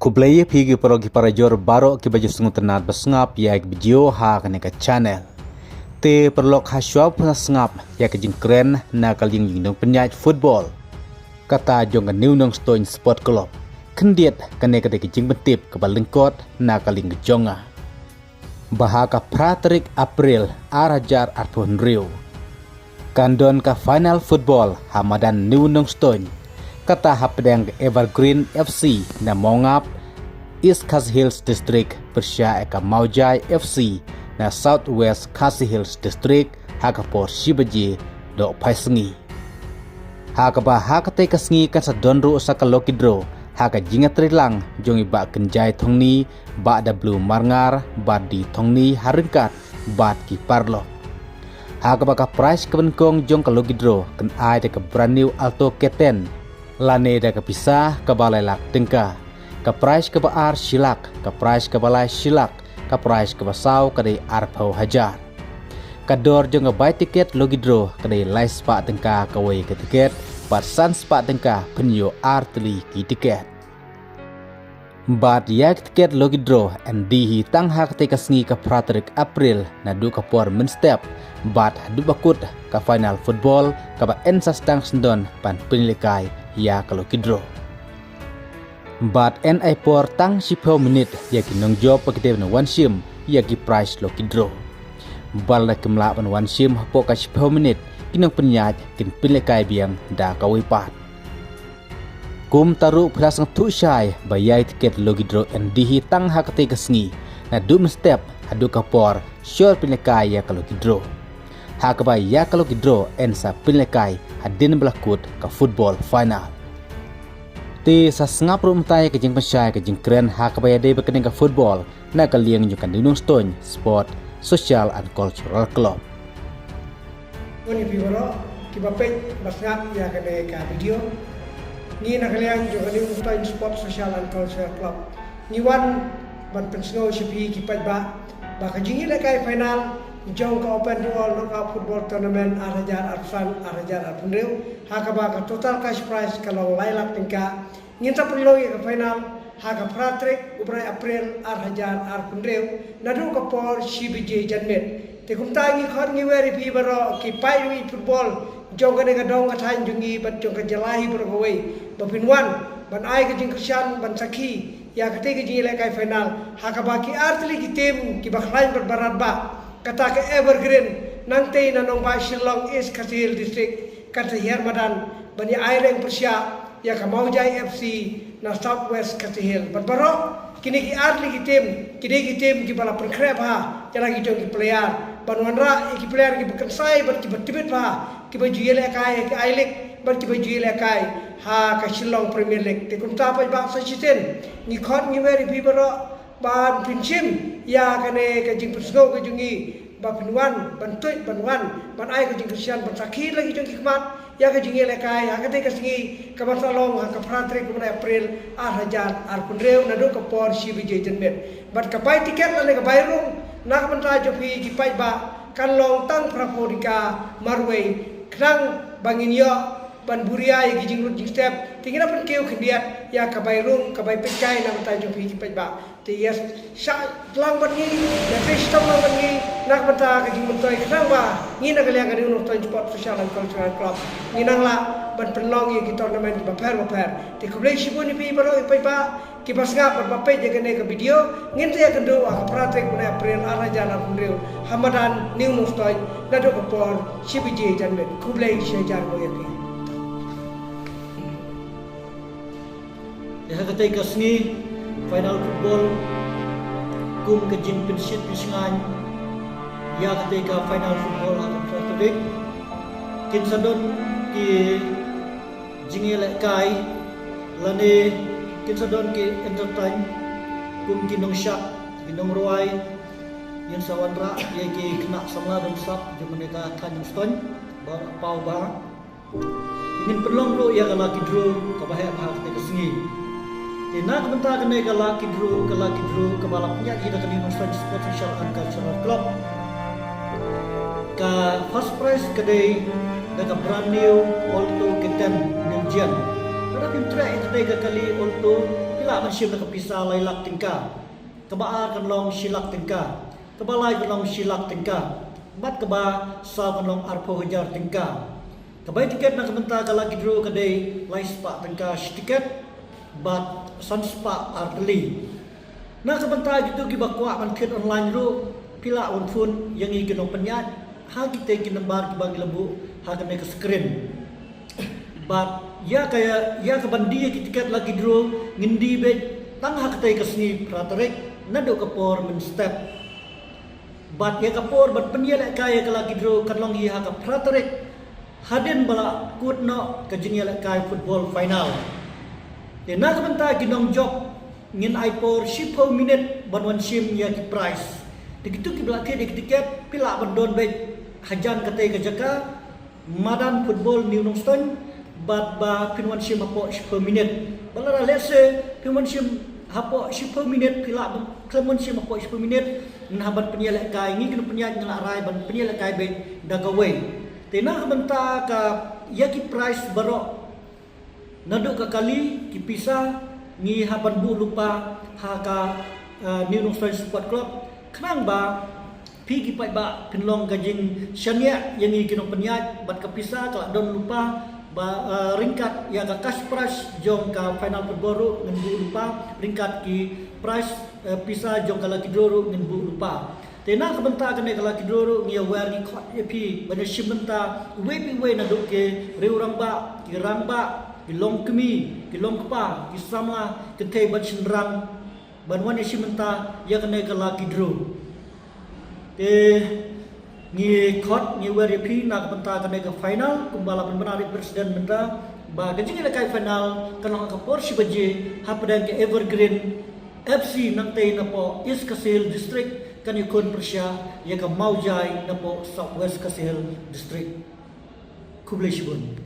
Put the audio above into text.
Kublai pigi parogi parajor baro ki baju sungut tenat besngap ya ki video ha kene ka channel. Te perlok ha syuap na sengap ya ke jing keren na kaling yingdong penyaj football. Kata jong ka new nong stoin sport club. Kendiet kene ka de jing betip ke balengkot na kaling jonga. Bahaka Praterik April arajar arpun riu. Kandon ka final football hamadan new nong stoin. Kata hapedang Evergreen FC na mongap East Khasi Hills District bersya eka Maujai FC na Southwest Khasi Hills District hakapor Shibaji do Paisengi. Hakaba hakate kasngi kan sa donru sa kalokidro haka jinga trilang jongi ba kenjai thongni ba da blue marngar ba di thongni haringkat ba ki parlo. Hakaba ka price kebenkong jong kalokidro kan ai de ka brand new Alto Keten lane da kapisah kabalai lak tengka ka price ka baar silak ka price ka balai silak ka price ka basau kadai arpau hajar ka dor jong bai tiket logidro kadai lai spa tengka kawai ke tiket parsan spa tengka penyo artli ki tiket bat yak tiket logidro ndi tang hak te kasngi ka Praterik April na du ka por men step bat du bakut ka final football ka ba ensa stang sendon pan penilikai ya kalau kidro. Bat NI por tang 10 menit ya ki nong job pagite na one sim ya ki price lo kidro. Bal na kemla pan one sim po ka 10 menit kinong penyaj kin pilikai biang da kawipat. Kum taru plasang tu syai bayai tiket lo kidro NDhi tang hakate kasngi na dum step hadu kapor sure pilikai ya kalau kidro. Hakaba ya kalau kidro ensa pilikai hadin belakut ke football final. Ti sa sengap rumtai ke jing pensyai ke jing keren hakaba ya dei bekening ke football na kaliang nyukan dinung stone sport social and cultural club. Oni bibaro kibapet basngap ya kene ka video ni na kaliang nyukan dinung stone sport social and cultural club. Ni wan ban pensngo sipi kipat ba ka jingi le kai final jong ka open dual knockout football tournament arajar arfan arajar arpunreu hakaba ka total cash prize kalau lailak tingka nginta perlo ya ka final haka Praterik ubrai April arajar arpunreu nadu ka por CBJ janmet te kumta ngi khot ngi weri pi baro ki pai wi football jong ka ne ka dong ka than jungi bat jong ka jalahi bro ko wei bapinwan ban ai ka jing krisyan ban sakhi ya ka te ka jing le kai final hakaba ki artli ki tim ki bakhlain berbarat ba kata ke Evergreen nanti nanong ba Shillong East Khasi Hills District kata Hermadan bani aireng persya ya ka Maujai FC na Southwest Khasi Hills berbaro kini ki arli ki tim ki bala perkrep ha jala ki jong ki player banwanra ki player ki bekensai ber ki betibet ha ki bajuyele kai ki ailik ber ki bajuyele kai ha ka Shillong Premier League te kum ta pa ba sa chiten ni khot ni weri bi baro ban pinchim ya kane ka jing persgo ka jungi ba pinwan ban tuit ban wan ban ai ka jing krisyan ban sakhi lagi jong hikmat ya ka jing ele kai ha ka te ka singi ka basalong ha ka Praterik ka April arajar arpunreu nadu ka por CBJ janmet bat ka bai tiket le ka bairung nak mentra jopi ki pai ba kan long tang prapodika marwei krang banginyo ban buria ya gijing rut jing step tingina pen keu khendiat ya ka bairung ka bai pecai na mentra jopi ki pai ba ti yes sa lang ban ni ya kristam lang ban ni nak bata ka jing mentoi krang ba ni na kaliang ka dinu ton sport social and cultural club ni nang la ban penlong ya ki tournament ki baper ti kublai shibuni pi baro pai ba ki basngap ba pe je kene ka video ngin te ya kendo ka Praterik ka April arajar arpunreu hamadan new nostoi na do ka por CBJ janmet kublai shejar ko ya pi ya kata kasni final football kum ke jing pensit pisangan ya kata final football akan Praterik kin sadon ki jingile kai lane kin sadon ki entertain kum kinong syak kinong ruai yang sawanra ya ki kena samla dan sap jumane ka Tanjung Stone ba pau ba ingin pelong lo ya kala kidro ka bahaya bahak te kesngi Tina kementar kena ke laki dru ke balap punya kita kena nonton sport social and cultural club. Ke first prize kedai dekat brand new Alto Keten Niljan. Pada pintra itu ke kali Alto pila man sim na kapisa laylak tingka. Kabaa kan long silak tingka. Kabalay kan long silak tingka. Mat kaba sa kan long arpo hajar tingka. Kabay tiket na kamenta kalaki draw kaday lay spa tingka tiket bat san spa arteli. Na kamenta gitu gibakwa man kit online ro pila on phone yang ikinong penyat ha kita kinambar kibagi lebu ha kanay ka screen. But ya kaya ya kabandi tiket lagi draw ngindi bet tang ha katay kasni pratarek nado kapor men step. But ya kapor bat penyelek kaya kalagi draw kanlong hi ha ka pratarek hadin bala kutno kajinialek kaya football final. Ya na kamenta ginong job ngin aipor 10 minit banwan sim ya ki price. Begitu ki belakang di tiket pila berdon bet hajan katay kajaka madan football ni Nungston bat ba pinwan sim apo 10 minit. Balara lese pinwan sim apo 10 minit pila klemon sim apo 10 minit nahaban penyelek kay ngi kena penyat ngalarai ban penyelek kay bet dagaway. Tena kamenta ka yaki price baro nado ka kali kipisa ngi haban bu lupa haka New Nungston Sport Club kenang ba pigi pai ba pinlong gajing syania yang ikinong penyat bat kapisa kala don lupa ba ringkat ya ka cash prize jong ka final football ru ngen bu lupa ringkat ki prize pisa jong kala kidoro ngen bu lupa tena kabenta kane kala kidoro ngi aware ni khot epi bana shimenta we na do ke reurang ba ki ramba ki long kemi ki long kpa ki sama ke te bat shinrang banwan isi menta ya kena kala kidro te ngi khot ngi waripi nak menta kena ke final kumbala penari presiden menta ba gajing ila kai final kanang ka Porsche baje hapadang ke Evergreen FC nang tay na po East Kasil District kan ikon Persia ya ka Maujai na po Southwest Kasil District Kublai Shibun.